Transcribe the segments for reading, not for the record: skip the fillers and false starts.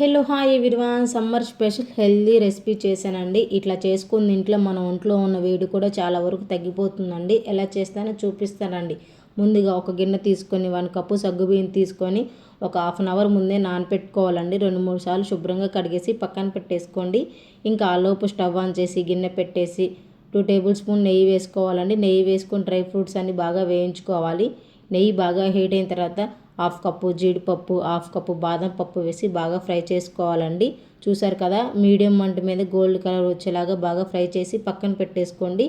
Hello hi everyone, summer special healthy recipe చేశానండి. ఇట్లా చేసుకుని ఇంట్లో మన ఒంట్లో ఉన్న వేడి కూడా చాలా వరకు తగ్గిపోతుందండి. ఎలా చేస్తానో చూపిస్తానండి. ముందుగా ఒక గిన్నె తీసుకొని 1 కప్పు సగ్గుబియ్యం తీసుకొని ఒక హాఫ్ అన్ అవర్ ముందే నానపెట్టుకోవాలండి. 2-3 సార్లు శుభ్రంగా కడిగేసి పక్కన పెట్టేసుకోండి. ఇంకా ఆలోపు స్టవ్ ఆన్ చేసి గిన్నె పెట్టేసి 2 టేబుల్ స్పూన్ నెయ్యి వేసుకోవాలండి. నెయ్యి వేసుకొని డ్రై ఫ్రూట్స్ అన్ని బాగా వేయించుకోవాలి. నెయ్యి బాగా హీట్ అయిన తర్వాత హాఫ్ కప్పు జీడిపప్పు, హాఫ్ కప్పు బాదం పప్పు వేసి బాగా ఫ్రై చేసుకోవాలండి. చూసారు కదా, మీడియం మంట మీద గోల్డ్ కలర్ వచ్చేలాగా బాగా ఫ్రై చేసి పక్కన పెట్టేసుకోండి.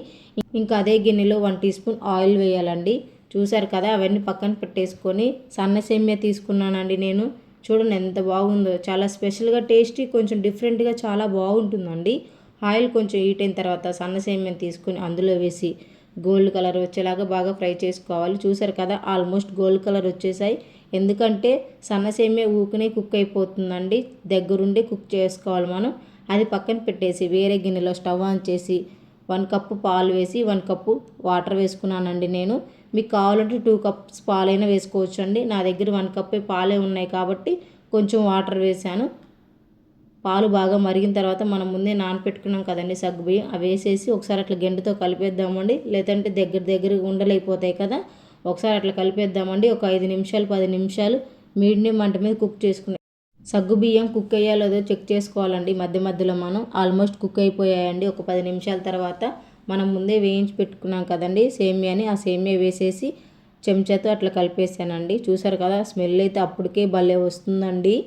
ఇంకా అదే గిన్నెలో 1 టీ స్పూన్ ఆయిల్ వేయాలండి. చూసారు కదా, అవన్నీ పక్కన పెట్టేసుకొని సన్న సేమియా తీసుకున్నానండి నేను. చూడండి ఎంత బాగుందో, చాలా స్పెషల్గా టేస్టీ, కొంచెం డిఫరెంట్గా చాలా బాగుంటుందండి. ఆయిల్ కొంచెం హీట్ అయిన తర్వాత సన్న సేమియాని తీసుకొని అందులో వేసి గోల్డ్ కలర్ వచ్చేలాగా బాగా ఫ్రై చేసుకోవాలి. చూసారు కదా, ఆల్మోస్ట్ గోల్డ్ కలర్ వచ్చేసాయి. ఎందుకంటే సన్న సేమియా ఊకనే కుక్ అయిపోతుందండి, దగ్గరుండి కుక్ చేసుకోవాలి మనం. అది పక్కన పెట్టేసి వేరే గిన్నెలో స్టవ్ ఆన్ చేసి 1 కప్పు పాలు వేసి 1 కప్పు వాటర్ వేసుకున్నానండి నేను. మీకు కావాలంటే 2 కప్స్ పాలైనా వేసుకోవచ్చు అండి. నా దగ్గర 1 కప్పే పాలే ఉన్నాయి కాబట్టి కొంచెం వాటర్ వేసాను. పాలు బాగా మరిగిన తర్వాత మనం ముందే నానపెట్టుకున్నాం కదండి సగ్గుబియ్యం, అవి వేసేసి ఒకసారి అట్లా గెంటుతో కలిపేద్దామండి. లేదంటే దగ్గర ఉండలైపోతాయి కదా. ఒకసారి అట్లా కలిపేద్దామండి. ఒక 5 నిమిషాలు 10 నిమిషాలు మీడియం మంట మీద కుక్ చేసుకుని సగ్గుబియ్యం కుక్ అయ్యాలో లేదో చెక్ చేసుకోవాలండి. మధ్య మధ్యలో మనం ఆల్మోస్ట్ కుక్ అయిపోయాయండి. ఒక 10 నిమిషాల తర్వాత మనం ముందే వేయించి పెట్టుకున్నాం కదండి సేమియాని, ఆ సేమియా వేసేసి చెంచాతో అట్లా కలిపేసానండి. చూసారు కదా, స్మెల్ అయితే అప్పటికే భలే వస్తుందండి.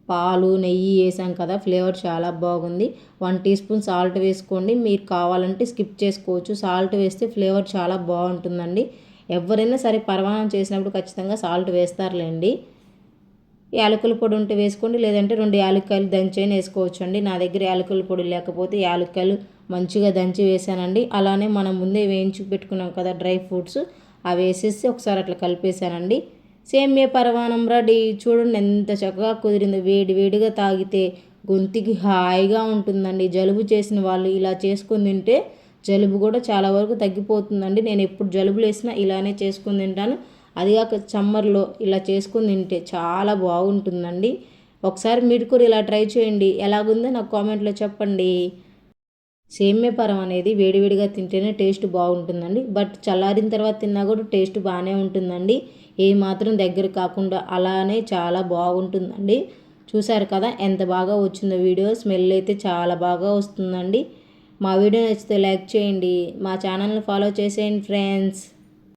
పాలు నెయ్యి వేసాం కదా, ఫ్లేవర్ చాలా బాగుంది. 1 టీ స్పూన్ సాల్ట్ వేసుకోండి. మీరు కావాలంటే స్కిప్ చేసుకోవచ్చు. సాల్ట్ వేస్తే ఫ్లేవర్ చాలా బాగుంటుందండి. ఎవరైనా సరే పరమాన్నం చేసినప్పుడు ఖచ్చితంగా సాల్ట్ వేస్తారులేండి. యాలకుల పొడి ఉంటే వేసుకోండి, లేదంటే 2 యాలక్కాయలు దంచి అయినా వేసుకోవచ్చు అండి. నా దగ్గర యాలకుల పొడి లేకపోతే యాలక్కాయలు మంచిగా దంచి వేసానండి. అలానే మనం ముందే వేయించి పెట్టుకున్నాం కదా డ్రై ఫ్రూట్స్, అవి వేసేసి ఒకసారి అట్లా కలిపేసానండి. సేమియా పరమాన్నం రెడీ. చూడండి ఎంత చక్కగా కుదిరిందో. వేడి వేడిగా తాగితే గొంతుకి హాయిగా ఉంటుందండి. జలుబు చేసిన వాళ్ళు ఇలా చేసుకొని తింటే జలుబు కూడా చాలా వరకు తగ్గిపోతుందండి. నేను ఎప్పుడు జలుబులు వేసినా ఇలానే చేసుకొని తింటాను. అదిగాక సమ్మర్లో ఇలా చేసుకొని తింటే చాలా బాగుంటుందండి. ఒకసారి మీరు కూడా ఇలా ట్రై చేయండి. ఎలాగుందో నాకు కామెంట్లో చెప్పండి. సేమ్యా పరం అనేది వేడివేడిగా తింటేనే టేస్ట్ బాగుంటుందండి. బట్ చల్లారిన తర్వాత తిన్నా కూడా టేస్ట్ బాగానే ఉంటుందండి. ఏ మాత్రం దగ్గర కాకుండా అలానే చాలా బాగుంటుందండి. చూసారు కదా ఎంత బాగా వచ్చిందో వీడియో. స్మెల్ అయితే చాలా బాగా వస్తుందండి. మా వీడియో నచ్చితే లైక్ చేయండి. మా ఛానల్ని ఫాలో చేసేయండి ఫ్రెండ్స్.